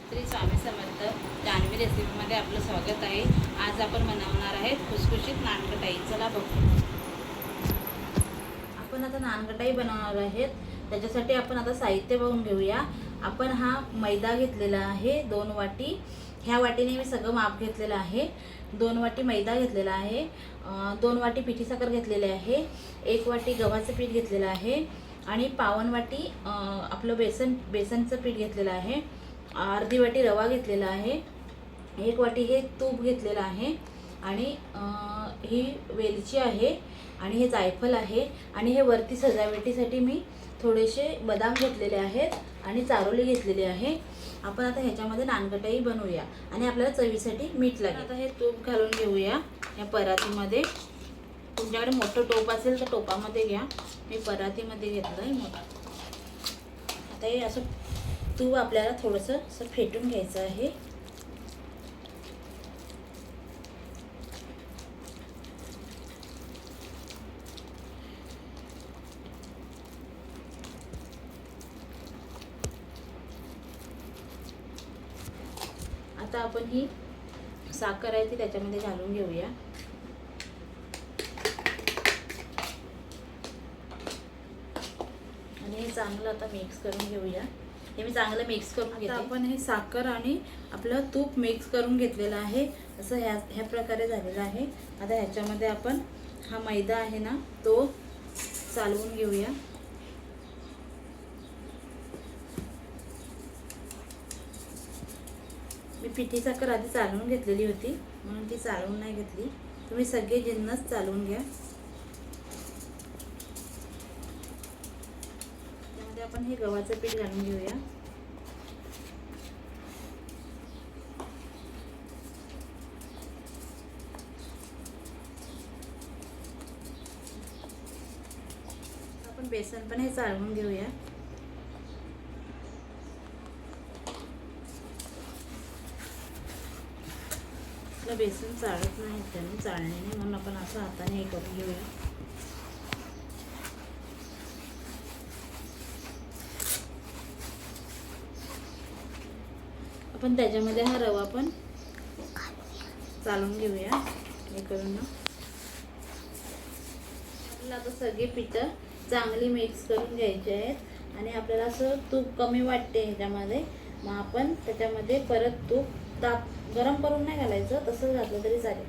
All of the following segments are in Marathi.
श्री स्वामी समर्थ. जान्हवी रेसिपीमध्ये आपलं स्वागत आहे. आज आपण बनवणार आहेत खुसखुशीत नानकटाई. चला बघू. आपण आता नानकटाई बनवणार आहेत. त्याच्यासाठी आपण आता साहित्य बघून घेऊया. आपण हा मैदा घेतलेला आहे 2 वाटी. ह्या वाटीने मी सगळं माप घेतलेलं आहे. 2 वाटी मैदा घेतलेला आहे, 2 वाटी पिठी साखर घेतलेली आहे, 1 वाटी गव्हाचं पीठ घेतलेलं आहे आणि पावन वाटी आपलं बेसनचं पीठ घेतलेलं आहे, अर्धी वाटी रवा घेतलेला आहे, 1 वाटी हे तूप घेतलेलं आहे आणि ही वेलची आहे आणि हे जायफळ आहे आणि हे वरती सजावटीसाठी मी थोडेसे बदाम घेतलेले आहेत आणि चारोली घेतलेली आहे. आपण आता ह्याच्यामध्ये नानकटाई बनवूया आणि आपल्याला चवीसाठी मीठ लागेल. आता हे तूप घालून घेऊया या परातीमध्ये. तुमच्याकडे मोठं टोप असेल तर टोपामध्ये घ्या. मी परातीमध्ये घेतलं आहे मोठं. आता हे असं तूप आपल्याला थोडंसं असं फेटून घ्यायचं आहे. आता आपण ही साखर आहे ती त्याच्यामध्ये घालून घेऊया. आणि हे चांगलं आता मिक्स करून घेऊया. हे मी चांगलं मिक्स करून घेते. आपण हे साखर आणि आपलं तूप मिक्स करून घेतलेलं आहे. असं ह्या प्रकारे झालेलं आहे. आता ह्याच्यामध्ये आपण हा मैदा आहे ना तो चालवून घेऊया. मी पिठी साखर आधी चालवून घेतलेली होती म्हणून ती चालवून नाही घेतली. तुम्ही सगळे जिन्नस चालवून घ्या. त्यामध्ये आपण हे गव्हाचं पीठ घालून घेऊया. आपण बेसन पण हे चालवून घेऊया. बेसन चाळत नाही त्याने चाळण्याने, म्हणून आपण असं हाताने हे करून घेऊया. आपण त्याच्यामध्ये हा रवा पण चालवून घेऊया हे करून ना. आपल्याला आता सगळे पिठं चांगली मिक्स करून घ्यायचे आहेत आणि आपल्याला असं तूप कमी वाटते ह्याच्यामध्ये, मग आपण त्याच्यामध्ये परत तूप गरम करून नाही घालायचं, तसंच घातलं तरी चालेल.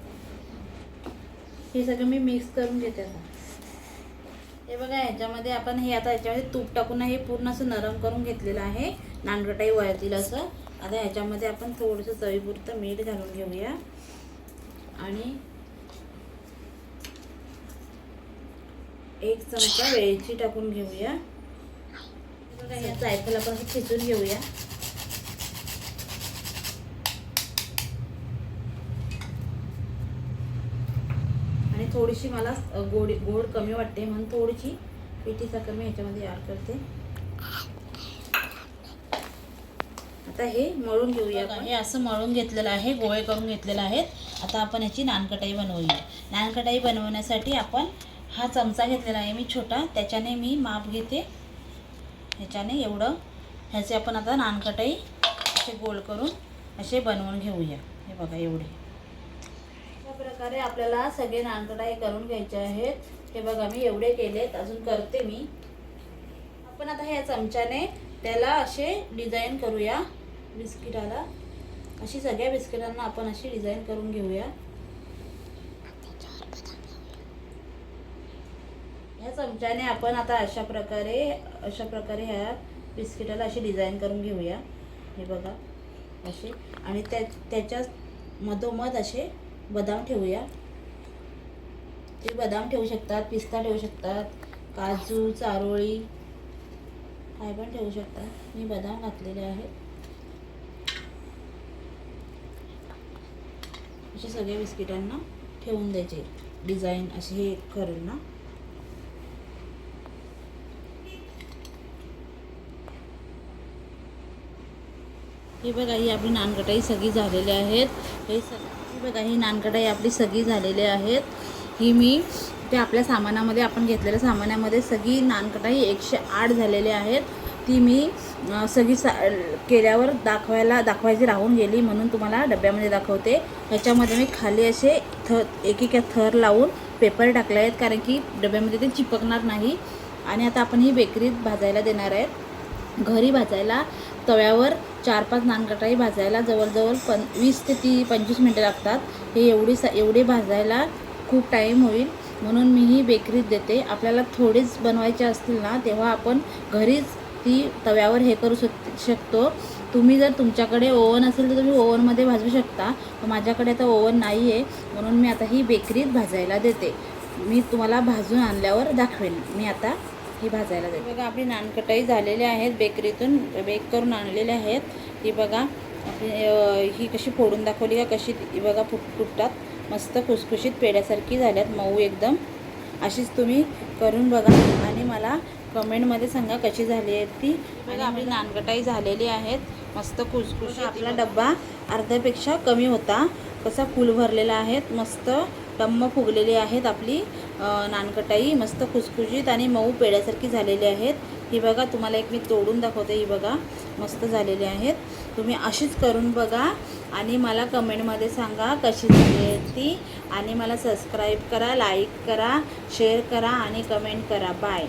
हे सगळं मी मिक्स करून घेते. आता हे बघा ह्याच्यामध्ये आपण हे आता ह्याच्यामध्ये तूप टाकून हे पूर्ण असं नरम करून घेतलेलं आहे. नानकटाई वळतील असं. आता ह्याच्यामध्ये आपण थोडंसं चवीपुरतं मीठ घालून घेऊया आणि 1 चमचा वेलची टाकून घेऊया. बघा हे जायफळ आपण खिसून घेऊया. आणि थोडीशी मला गोड कमी वाटते म्हणून थोडीशी पिठी साखर मी ह्याच्यामध्ये ॲड करते. आता हे मळून घेऊया. हे असं मळून घेतलेलं आहे, गोळे करून घेतलेले आहेत. आता आपण ह्याची नानकटाई बनवूया. नानकटाई बनवण्यासाठी आपण हा चमचा घेतलेला आहे मी छोटा, त्याच्याने मी माप घेते. ह्याच्याने एवढं ह्याचे आपण आता नानकटाई असे गोल करून असे बनवून घेऊया. हे बघा एवढे. अशा प्रकारे आपल्याला सगळे नानकटाई करून घ्यायचे आहेत. हे बघा मी एवढे केलेत, अजून करते मी. आपण आता ह्या चमच्याने त्याला असे डिझाईन करूया. बिस्किटाला अशी सगळ्या बिस्किटांना आपण अशी डिझाईन करून घेऊया. ह्या चमच्याने आपण आता अशा प्रकारे ह्या बिस्किटाला अशी डिझाईन करून घेऊया. हे बघा असे. आणि त्याच्या मधोमध असे बदाम ठेवूया. ते बदाम ठेवू शकतात, पिस्ता ठेवू शकतात, काजू, चारोळी काय पण ठेवू शकतात. मी बदाम घातलेले आहेत. असे सगळ्या बिस्किटांना ठेवून द्यायचे डिझाईन असे हे करून ना. हे बघा ही आपली नानकटाई सगळी झालेली आहेत. हे बघा ही नानकटाई आपली सगळी झालेली आहेत. ही मी ते आपल्या सामानामध्ये आपण घेतलेल्या सामानामध्ये सगळी नानकटाई 108 झालेले आहेत. ती मी सगळी केल्यावर दाखवायची राहून गेली, म्हणून तुम्हाला डब्यामध्ये दाखवते. ह्याच्यामध्ये मी खाली असे एक थर लावून पेपर टाकले आहेत, कारण की डब्यामध्ये ते चिपकणार नाही. आणि आता आपण ही बेकरीत भाजायला देणार आहेत. घरी भाजायला तव्यावर 4-5 नानकटाई भाजायला जवळजवळ 20 ते 25 मिनटं लागतात. हे एवढे भाजायला खूप टाईम होईल, म्हणून मी ही बेकरीत देते. आपल्याला थोडेच बनवायचे असतील ना, तेव्हा आपण घरीच ती तव्यावर हे करू शकतो. तुम्ही जर तुमच्याकडे ओव्हन असेल तर तुम्ही ओव्हनमध्ये भाजू शकता. माझ्याकडे आता ओव्हन नाही आहे, म्हणून मी आता ही बेकरीत भाजायला देते. मी तुम्हाला भाजून आणल्यावर दाखवेन. मी आता ही भाजायला देते. बघा आपली नानकटाई झालेले आहेत, बेकरीतून बेक करून आणलेले आहेत. ही बघा आपली ही कशी फोडून दाखवली का, कशी बघा तुटतात, मस्त खुसखुशीत पेड्यासारखी झाल्यात, मऊ एकदम. अशीच तुम्ही करून बघा आणि मला कमेंटमध्ये सांगा कशी झाली आहे ती. बघा आपली नानकटाई झालेली आहेत, मस्त खुसखुशीत. आपला डब्बा अर्ध्यापेक्षा कमी होता, कसा फुल भरलेला आहेत, मस्त टम्म फुगलेली आहेत आपली नानकटाई, मस्त खुसखुशीत आणि मऊ पेड्यासारखी झालेली आहेत. ही बघा तुम्हाला एक मी तोडून दाखवते. ही बघा मस्त झालेली आहेत. तुम्ही अशीच करून बघा आणि मला कमेंटमध्ये सांगा कशी झाली आहे ती. आणि मला सबस्क्राईब करा, लाईक करा, शेअर करा आणि कमेंट करा. बाय.